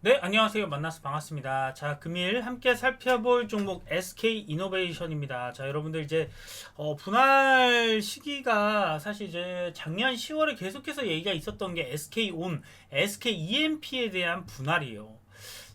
네, 안녕하세요. 만나서 반갑습니다. 자, 금일 함께 살펴볼 종목 SK 이노베이션입니다. 자, 여러분들 이제 분할 시기가 사실 이제 작년 10월에 계속해서 얘기가 있었던 게 SK 온, SK EMP에 대한 분할이에요.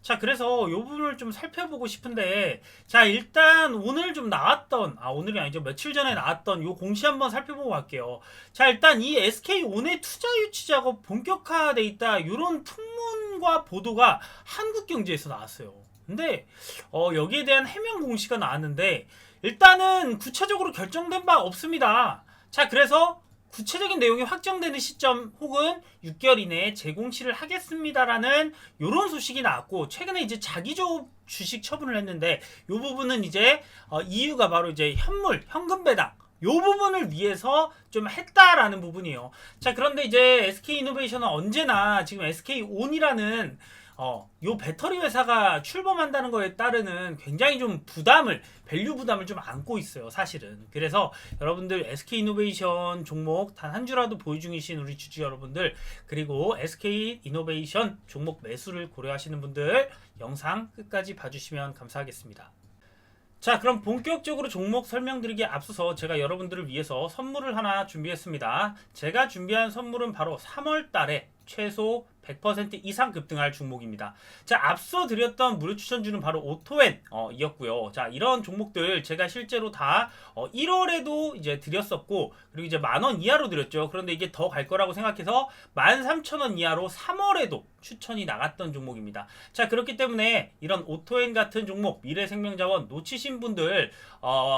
자, 그래서 요 부분을 좀 살펴보고 싶은데, 자, 일단 오늘 좀 나왔던, 오늘이 아니죠. 며칠 전에 나왔던 요 공시 한번 살펴보고 갈게요. 자, 일단 이 SK온의 투자 유치 작업 본격화돼 있다. 요런 풍문과 보도가 한국경제에서 나왔어요. 근데, 여기에 대한 해명 공시가 나왔는데, 일단은 구체적으로 결정된 바 없습니다. 자, 그래서 구체적인 내용이 확정되는 시점 혹은 6개월 이내에 재공시를 하겠습니다라는 요런 소식이 나왔고, 최근에 이제 자기조 주식 처분을 했는데 요 부분은 이제 이유가 바로 이제 현금 배당 요 부분을 위해서 좀 했다라는 부분이에요. 자, 그런데 이제 SK이노베이션은 언제나 지금 SK온이라는 요 배터리 회사가 출범한다는 거에 따르는 굉장히 좀 밸류 부담을 좀 안고 있어요, 사실은. 그래서 여러분들 SK이노베이션 종목 단 한 주라도 보유 중이신 우리 주주 여러분들, 그리고 SK이노베이션 종목 매수를 고려하시는 분들 영상 끝까지 봐주시면 감사하겠습니다. 자, 그럼 본격적으로 종목 설명드리기에 앞서서 제가 여러분들을 위해서 선물을 하나 준비했습니다. 제가 준비한 선물은 바로 3월 달에 최소 100% 이상 급등할 종목입니다. 자, 앞서 드렸던 무료 추천주는 바로 오토엔 이었고요. 자, 이런 종목들 제가 실제로 다 1월에도 이제 드렸었고, 그리고 이제 10,000원 이하로 드렸죠. 그런데 이게 더 갈 거라고 생각해서 13,000원 이하로 3월에도 추천이 나갔던 종목입니다. 자, 그렇기 때문에 이런 오토엔 같은 종목, 미래생명자원 놓치신 분들,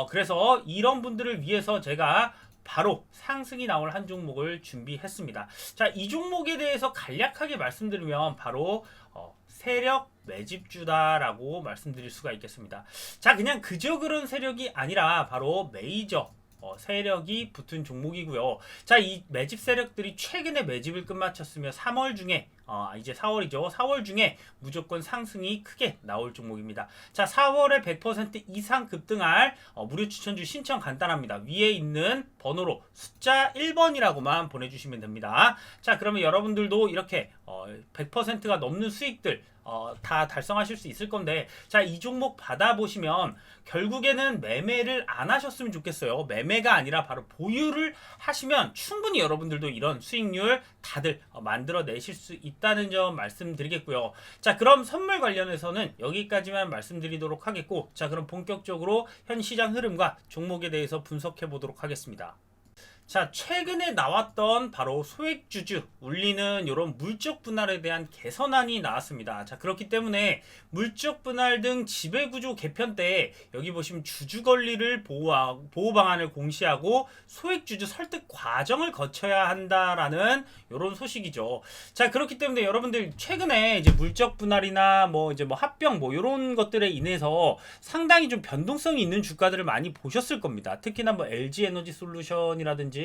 그래서 이런 분들을 위해서 제가 바로 상승이 나올 한 종목을 준비했습니다. 자, 이 종목에 대해서 간략하게 말씀드리면 바로 세력 매집주다라고 말씀드릴 수가 있겠습니다. 자, 그냥 그저 그런 세력이 아니라 바로 메이저 세력이 붙은 종목이고요. 자, 이 매집 세력들이 최근에 매집을 끝마쳤으며 3월 중에 이제 4월이죠. 4월 중에 무조건 상승이 크게 나올 종목입니다. 자, 4월에 100% 이상 급등할 무료 추천주 신청 간단합니다. 위에 있는 번호로 숫자 1번이라고만 보내주시면 됩니다. 자, 그러면 여러분들도 이렇게 100%가 넘는 수익들 다 달성하실 수 있을 건데, 자, 이 종목 받아보시면 결국에는 매매를 안 하셨으면 좋겠어요. 매매가 아니라 바로 보유를 하시면 충분히 여러분들도 이런 수익률 다들 만들어내실 수 있다는 점 말씀드리겠고요. 자, 그럼 선물 관련해서는 여기까지만 말씀드리도록 하겠고, 자, 그럼 본격적으로 현 시장 흐름과 종목에 대해서 분석해 보도록 하겠습니다. 자, 최근에 나왔던 바로 소액주주 울리는 이런 물적 분할에 대한 개선안이 나왔습니다. 자, 그렇기 때문에 물적 분할 등 지배구조 개편 때 여기 보시면 주주 권리를 보호 방안을 공시하고 소액주주 설득 과정을 거쳐야 한다라는 이런 소식이죠. 자, 그렇기 때문에 여러분들 최근에 이제 물적 분할이나 뭐 이제 뭐 합병 뭐 이런 것들에 인해서 상당히 좀 변동성이 있는 주가들을 많이 보셨을 겁니다. 특히나 뭐 LG 에너지 솔루션이라든지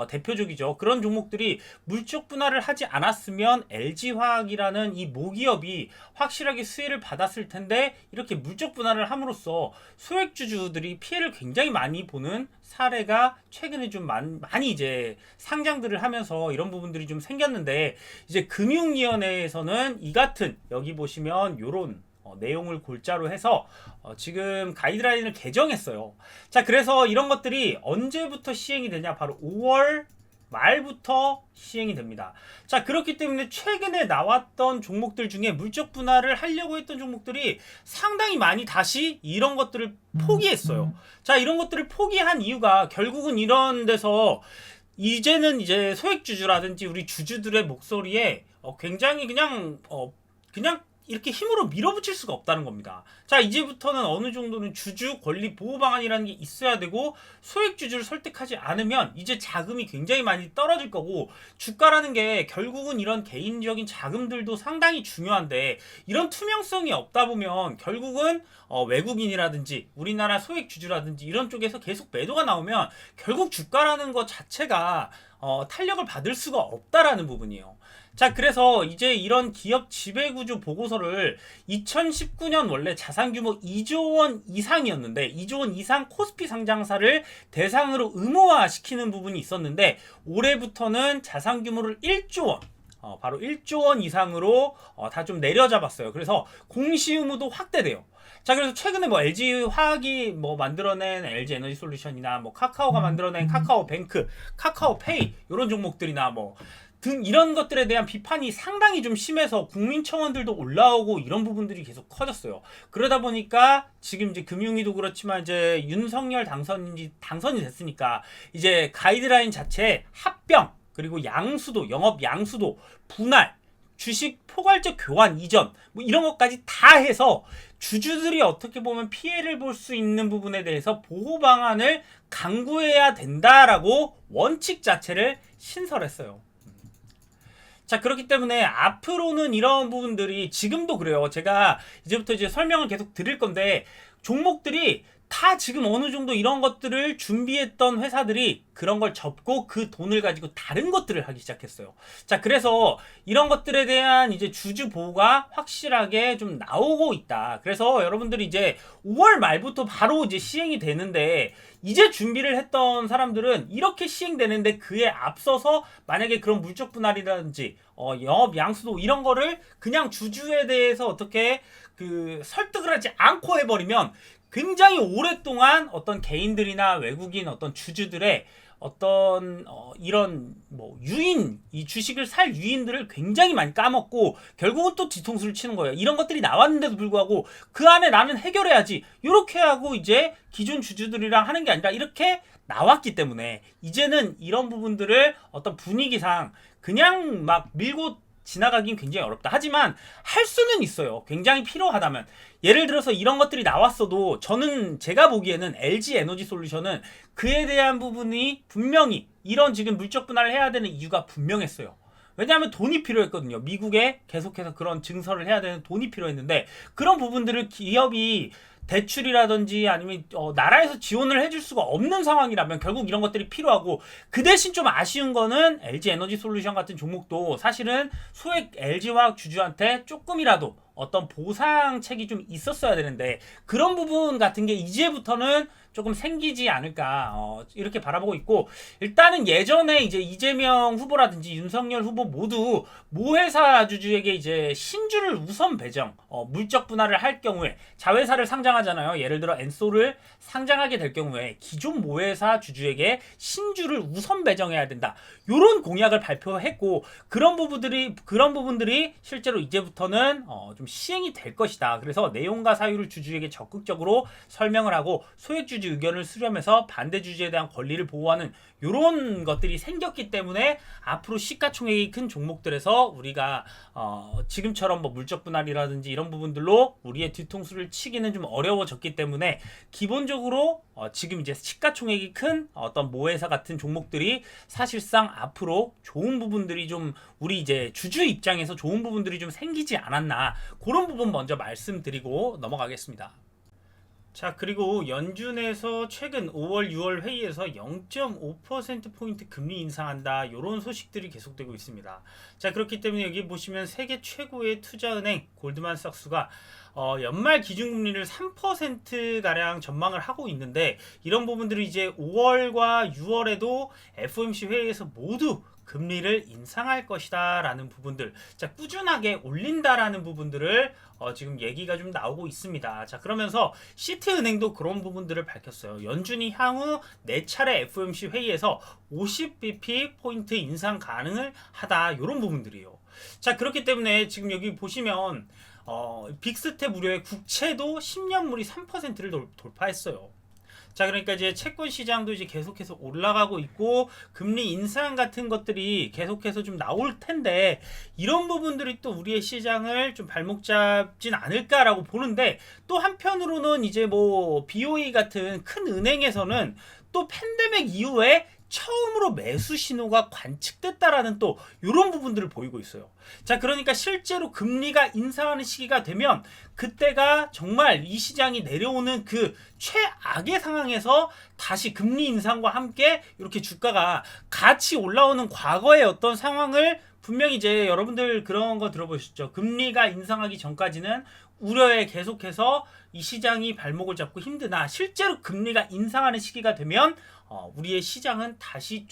대표적이죠. 그런 종목들이 물적 분할을 하지 않았으면 LG화학이라는 이 모기업이 확실하게 수혜를 받았을 텐데, 이렇게 물적 분할을 함으로써 소액주주들이 피해를 굉장히 많이 보는 사례가 최근에 좀 많이 이제 상장들을 하면서 이런 부분들이 좀 생겼는데, 이제 금융위원회에서는 이 같은 여기 보시면 요런 내용을 골자로 해서 지금 가이드라인을 개정했어요. 자, 그래서 이런 것들이 언제부터 시행이 되냐, 바로 5월 말부터 시행이 됩니다. 자, 그렇기 때문에 최근에 나왔던 종목들 중에 물적 분할을 하려고 했던 종목들이 상당히 많이 다시 이런 것들을 포기했어요. 자, 이런 것들을 포기한 이유가 결국은 이런 데서 이제는 이제 소액주주라든지 우리 주주들의 목소리에 굉장히 그냥 이렇게 힘으로 밀어붙일 수가 없다는 겁니다. 자, 이제부터는 어느 정도는 주주 권리 보호 방안이라는 게 있어야 되고, 소액주주를 설득하지 않으면 이제 자금이 굉장히 많이 떨어질 거고, 주가라는 게 결국은 이런 개인적인 자금들도 상당히 중요한데, 이런 투명성이 없다 보면 결국은 외국인이라든지 우리나라 소액주주라든지 이런 쪽에서 계속 매도가 나오면 결국 주가라는 것 자체가 탄력을 받을 수가 없다라는 부분이에요. 자, 그래서 이제 이런 기업 지배구조 보고서를 2019년 원래 자산규모 2조 원 이상이었는데 2조 원 이상 코스피 상장사를 대상으로 의무화시키는 부분이 있었는데, 올해부터는 자산규모를 1조 원 바로 1조 원 이상으로 다 좀 내려잡았어요. 그래서 공시 의무도 확대돼요. 자, 그래서 최근에 뭐 LG 화학이 뭐 만들어낸 LG 에너지 솔루션이나 뭐 카카오가 만들어낸 카카오뱅크, 카카오페이 이런 종목들이나 뭐 등 이런 것들에 대한 비판이 상당히 좀 심해서 국민청원들도 올라오고 이런 부분들이 계속 커졌어요. 그러다 보니까 지금 이제 금융위도 그렇지만 이제 윤석열 당선이 됐으니까 이제 가이드라인 자체에 합병 그리고 양수도 영업 양수도 분할 주식 포괄적 교환 이전 뭐 이런 것까지 다 해서 주주들이 어떻게 보면 피해를 볼 수 있는 부분에 대해서 보호 방안을 강구해야 된다라고 원칙 자체를 신설했어요. 자, 그렇기 때문에 앞으로는 이런 부분들이 지금도 그래요. 제가 이제부터 이제 설명을 계속 드릴 건데 종목들이 다 지금 어느 정도 이런 것들을 준비했던 회사들이 그런 걸 접고 그 돈을 가지고 다른 것들을 하기 시작했어요. 자, 그래서 이런 것들에 대한 이제 주주 보호가 확실하게 좀 나오고 있다. 그래서 여러분들이 이제 5월 말부터 바로 이제 시행이 되는데 이제 준비를 했던 사람들은 이렇게 시행되는데 그에 앞서서 만약에 그런 물적 분할이라든지 영업 양수도 이런 거를 그냥 주주에 대해서 어떻게 설득을 하지 않고 해버리면 굉장히 오랫동안 어떤 개인들이나 외국인 어떤 주주들의 어떤 이런 뭐 유인 이 주식을 살 유인들을 굉장히 많이 까먹고 결국은 또 뒤통수를 치는 거예요. 이런 것들이 나왔는데도 불구하고 그 안에 나는 해결해야지 이렇게 하고 이제 기존 주주들이랑 하는 게 아니라 이렇게 나왔기 때문에 이제는 이런 부분들을 어떤 분위기상 그냥 막 밀고 지나가긴 굉장히 어렵다. 하지만 할 수는 있어요. 굉장히 필요하다면. 예를 들어서 이런 것들이 나왔어도 저는 제가 보기에는 LG 에너지 솔루션은 그에 대한 부분이 분명히 이런 지금 물적 분할을 해야 되는 이유가 분명했어요. 왜냐하면 돈이 필요했거든요. 미국에 계속해서 그런 증설을 해야 되는 돈이 필요했는데 그런 부분들을 기업이 대출이라든지 아니면 나라에서 지원을 해줄 수가 없는 상황이라면 결국 이런 것들이 필요하고 그 대신 좀 아쉬운 거는 LG 에너지 솔루션 같은 종목도 사실은 소액 LG화학 주주한테 조금이라도 어떤 보상책이 좀 있었어야 되는데 그런 부분 같은 게 이제부터는 조금 생기지 않을까 이렇게 바라보고 있고 일단은 예전에 이제 이재명 후보라든지 윤석열 후보 모두 모회사 주주에게 이제 신주를 우선 배정 물적 분할을 할 경우에 자회사를 상장하잖아요. 예를 들어 엔소를 상장하게 될 경우에 기존 모회사 주주에게 신주를 우선 배정해야 된다. 요런 공약을 발표했고 그런 부분들이 실제로 이제부터는 좀 시행이 될 것이다. 그래서 내용과 사유를 주주에게 적극적으로 설명을 하고 소액 주주 의견을 수렴해서 반대 주주에 대한 권리를 보호하는 이런 것들이 생겼기 때문에 앞으로 시가총액이 큰 종목들에서 우리가 지금처럼 뭐 물적 분할이라든지 이런 부분들로 우리의 뒤통수를 치기는 좀 어려워졌기 때문에 기본적으로 지금 이제 시가총액이 큰 어떤 모회사 같은 종목들이 사실상 앞으로 좋은 부분들이 좀 우리 이제 주주 입장에서 좋은 부분들이 좀 생기지 않았나 그런 부분 먼저 말씀드리고 넘어가겠습니다. 자, 그리고 연준에서 최근 5월, 6월 회의에서 0.5%포인트 금리 인상한다. 이런 소식들이 계속되고 있습니다. 자, 그렇기 때문에 여기 보시면 세계 최고의 투자은행 골드만삭스가 연말 기준금리를 3%가량 전망을 하고 있는데 이런 부분들이 이제 5월과 6월에도 FOMC 회의에서 모두 금리를 인상할 것이다 라는 부분들, 자, 꾸준하게 올린다라는 부분들을 지금 얘기가 좀 나오고 있습니다. 자, 그러면서 시티은행도 그런 부분들을 밝혔어요. 연준이 향후 4차례 FOMC 회의에서 50bp 포인트 인상 가능을 하다, 이런 부분들이에요. 자, 그렇기 때문에 지금 여기 보시면 빅스텝 우려의 국채도 10년물이 3%를 돌파했어요. 자, 그러니까 이제 채권 시장도 이제 계속해서 올라가고 있고 금리 인상 같은 것들이 계속해서 좀 나올 텐데 이런 부분들이 또 우리의 시장을 좀 발목 잡진 않을까라고 보는데 또 한편으로는 이제 뭐 BOE 같은 큰 은행에서는 또 팬데믹 이후에 처음으로 매수 신호가 관측됐다라는 또 이런 부분들을 보이고 있어요. 자, 그러니까 실제로 금리가 인상하는 시기가 되면 그때가 정말 이 시장이 내려오는 그 최악의 상황에서 다시 금리 인상과 함께 이렇게 주가가 같이 올라오는 과거의 어떤 상황을 분명히 이제 여러분들 그런 거 들어보셨죠? 금리가 인상하기 전까지는 우려에 계속해서 이 시장이 발목을 잡고 힘드나 실제로 금리가 인상하는 시기가 되면 우리의 시장은 다시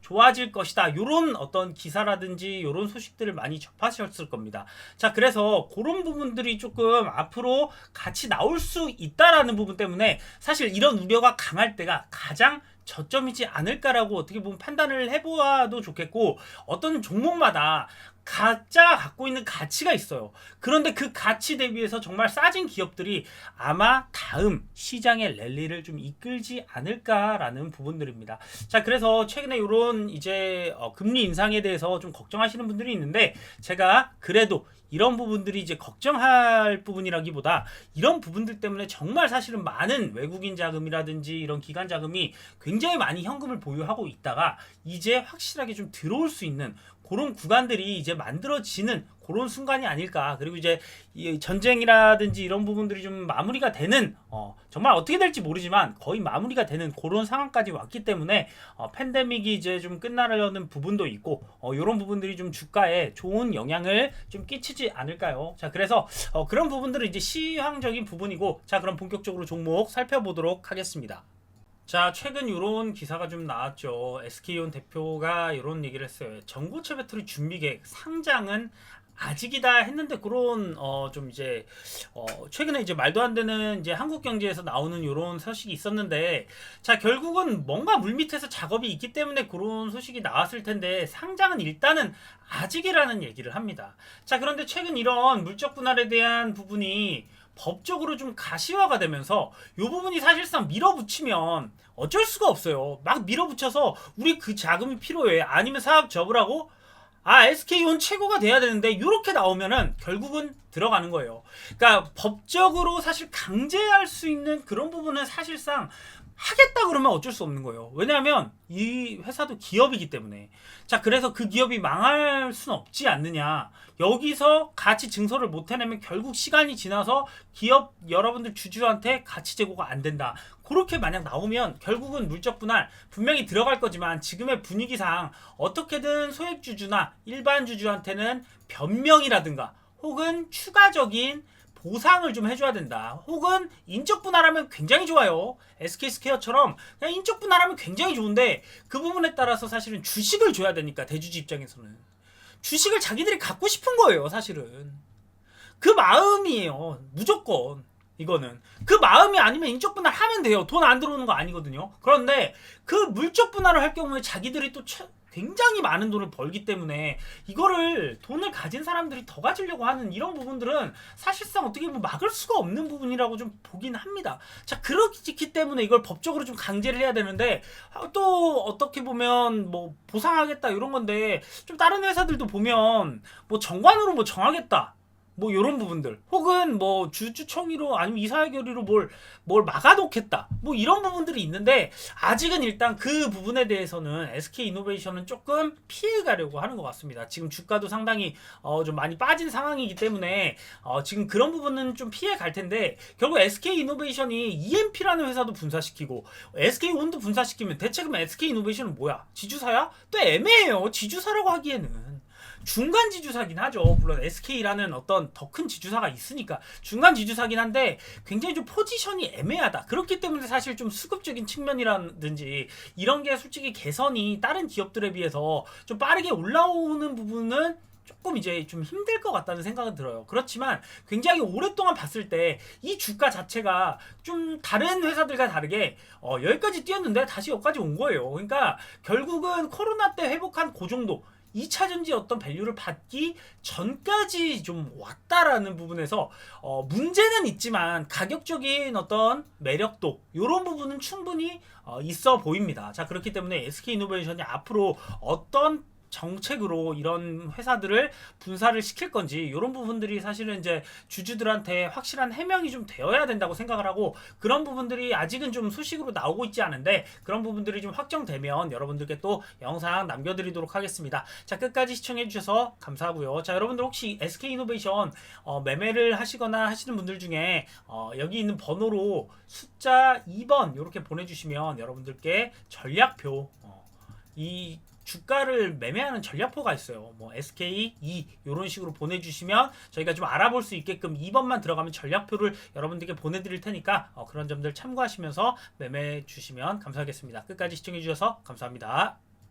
좋아질 것이다. 요런 어떤 기사라든지 요런 소식들을 많이 접하셨을 겁니다. 자, 그래서 그런 부분들이 조금 앞으로 같이 나올 수 있다라는 부분 때문에 사실 이런 우려가 강할 때가 가장 저점이지 않을까라고 어떻게 보면 판단을 해보아도 좋겠고, 어떤 종목마다 각자가 갖고 있는 가치가 있어요. 그런데 그 가치 대비해서 정말 싸진 기업들이 아마 다음 시장의 랠리를 좀 이끌지 않을까라는 부분들입니다. 자, 그래서 최근에 이런 이제 금리 인상에 대해서 좀 걱정하시는 분들이 있는데, 제가 그래도 이런 부분들이 이제 걱정할 부분이라기보다 이런 부분들 때문에 정말 사실은 많은 외국인 자금이라든지 이런 기관 자금이 굉장히 많이 현금을 보유하고 있다가 이제 확실하게 좀 들어올 수 있는 그런 구간들이 이제 만들어지는 그런 순간이 아닐까. 그리고 이제 이 전쟁이라든지 이런 부분들이 좀 마무리가 되는 정말 어떻게 될지 모르지만 거의 마무리가 되는 그런 상황까지 왔기 때문에 팬데믹이 이제 좀 끝나려는 부분도 있고 이런 부분들이 좀 주가에 좋은 영향을 좀 끼치지 않을까요? 자, 그래서 그런 부분들은 이제 시황적인 부분이고, 자, 그럼 본격적으로 종목 살펴보도록 하겠습니다. 자, 최근 이런 기사가 좀 나왔죠. SK온 대표가 이런 얘기를 했어요. 전고체 배터리 준비 계획 상장은 아직이다 했는데, 그런 좀 이제 최근에 이제 말도 안 되는 이제 한국 경제에서 나오는 이런 소식이 있었는데, 자, 결국은 뭔가 물밑에서 작업이 있기 때문에 그런 소식이 나왔을 텐데 상장은 일단은 아직이라는 얘기를 합니다. 자, 그런데 최근 이런 물적 분할에 대한 부분이 법적으로 좀 가시화가 되면서 이 부분이 사실상 밀어붙이면 어쩔 수가 없어요. 막 밀어붙여서 우리 그 자금이 필요해, 아니면 사업 접으라고, SK온 최고가 돼야 되는데, 이렇게 나오면은 결국은 들어가는 거예요. 그러니까 법적으로 사실 강제할 수 있는 그런 부분은 사실상 하겠다 그러면 어쩔 수 없는 거예요. 왜냐하면 이 회사도 기업이기 때문에. 자, 그래서 그 기업이 망할 수는 없지 않느냐. 여기서 가치 증서를 못 해내면 결국 시간이 지나서 기업 여러분들 주주한테 가치 제고가 안 된다. 그렇게 만약 나오면 결국은 물적 분할 분명히 들어갈 거지만, 지금의 분위기상 어떻게든 소액 주주나 일반 주주한테는 변명이라든가 혹은 추가적인 보상을 좀 해줘야 된다. 혹은 인적 분할하면 굉장히 좋아요. SK스퀘어처럼 그냥 인적 분할하면 굉장히 좋은데, 그 부분에 따라서 사실은 주식을 줘야 되니까 대주주 입장에서는 주식을 자기들이 갖고 싶은 거예요. 사실은 그 마음이에요. 무조건 이거는 그 마음이 아니면 인적 분할 하면 돼요. 돈 안 들어오는 거 아니거든요. 그런데 그 물적 분할을 할 경우에 자기들이 또 굉장히 많은 돈을 벌기 때문에 이거를 돈을 가진 사람들이 더 가지려고 하는 이런 부분들은 사실상 어떻게 보면 막을 수가 없는 부분이라고 좀 보긴 합니다. 자, 그렇기 때문에 이걸 법적으로 좀 강제를 해야 되는데, 또 어떻게 보면 뭐 보상하겠다 이런 건데, 좀 다른 회사들도 보면 뭐 정관으로 뭐 정하겠다, 뭐 이런 부분들, 혹은 뭐 주주총회로 아니면 이사회 결의로 뭘 막아놓겠다, 뭐 이런 부분들이 있는데, 아직은 일단 그 부분에 대해서는 SK이노베이션은 조금 피해가려고 하는 것 같습니다. 지금 주가도 상당히 좀 많이 빠진 상황이기 때문에 지금 그런 부분은 좀 피해갈 텐데, 결국 SK이노베이션이 EMP라는 회사도 분사시키고 SK온도 분사시키면 대체 그럼 SK이노베이션은 뭐야? 지주사야? 또 애매해요. 지주사라고 하기에는 중간 지주사긴 하죠. 물론 SK라는 어떤 더 큰 지주사가 있으니까 중간 지주사긴 한데, 굉장히 좀 포지션이 애매하다. 그렇기 때문에 사실 좀 수급적인 측면이라든지 이런 게 솔직히 개선이 다른 기업들에 비해서 좀 빠르게 올라오는 부분은 조금 이제 좀 힘들 것 같다는 생각은 들어요. 그렇지만 굉장히 오랫동안 봤을 때 이 주가 자체가 좀 다른 회사들과 다르게 여기까지 뛰었는데 다시 여기까지 온 거예요. 그러니까 결국은 코로나 때 회복한 그 정도 2차전지 어떤 밸류를 받기 전까지 좀 왔다라는 부분에서 문제는 있지만 가격적인 어떤 매력도 이런 부분은 충분히 있어 보입니다. 자, 그렇기 때문에 SK이노베이션이 앞으로 어떤 정책으로 이런 회사들을 분사를 시킬 건지, 이런 부분들이 사실은 이제 주주들한테 확실한 해명이 좀 되어야 된다고 생각을 하고, 그런 부분들이 아직은 좀 소식으로 나오고 있지 않은데, 그런 부분들이 좀 확정되면 여러분들께 또 영상 남겨드리도록 하겠습니다. 자, 끝까지 시청해 주셔서 감사하고요. 자, 여러분들 혹시 SK이노베이션 매매를 하시거나 하시는 분들 중에 여기 있는 번호로 숫자 2번 이렇게 보내주시면 여러분들께 전략표 이 주가를 매매하는 전략포가 있어요. 뭐 SK2 이런 식으로 보내주시면 저희가 좀 알아볼 수 있게끔 2번만 들어가면 전략표를 여러분들께 보내드릴 테니까 그런 점들 참고하시면서 매매해 주시면 감사하겠습니다. 끝까지 시청해 주셔서 감사합니다.